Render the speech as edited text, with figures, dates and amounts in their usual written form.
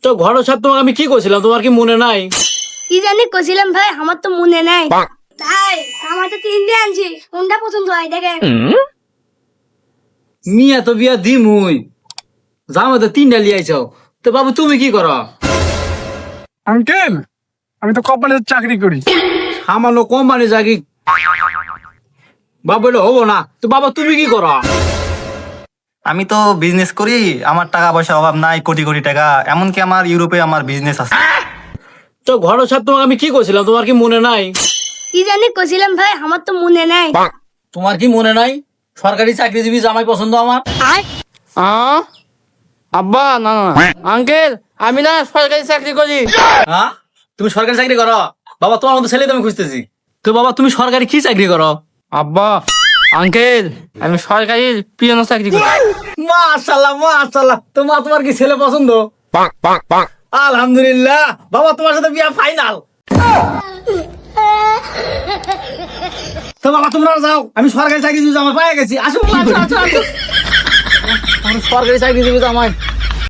তো ঘরের সাথে তোমাকে আমি কি করছিলাম তোমার কি মনে নাই? কি জানি কইছিলাম ভাই, আমার তো মনে নাই। তাই আমার তো তিনটে আনছি, কোনটা পছন্দ হয় দেখেন। মিয়া তো বিয়া দিমুই, জামা তো তিনটা লিয়াইছো। তো বাবু তুমি কি করো? আঙ্কেল, আমি তো কোম্পানিতে চাকরি করি। সামান্য কোম্পানি যাকি বাবা বলে হবো না। তো বাবা তুমি কি করো? আমি তো বিজনেস করি, আমার টাকা পয়সার অভাব নাই, কোটি কোটি টাকা, এমনকি আমার ইউরোপে আমার বিজনেস আছে। তো ঘরের সাথে তোমাকে আমি কি করছিলাম তোমার কি মনে নাই? কি জানি কইছিলাম ভাই, আমার তো মনে নাই। তোমার কি মনে নাই? সরকারি চাকরিজীবী জামাই পছন্দ আমার। আব্বা না না আঙ্কেল, আমি না সরকারি চাকরি করি। হ্যাঁ, তুমি সরকারি চাকরি করো? বাবা তোমার মতো ছেলে তো আমি খুঁজতেছি। তো বাবা তুমি সরকারি কি চাকরি করো? আব্বা আঙ্কেল, আমি সরকারি পিয়নো চাকরি করি। মাশাআল্লাহ মাশাআল্লাহ, তোমার কি ছেলে পছন্দ? আলহামদুলিল্লাহ বাবা, তোমার সাথে বিয়া ফাইনাল। তো বাবা তোমরা যাও, আমি সরকারি চাকরিজীবী জামাই পেয়ে গেছি। আসো বাবা, আসো আসো আসো। আমার সরকারি চাকরিজীবী জামাই।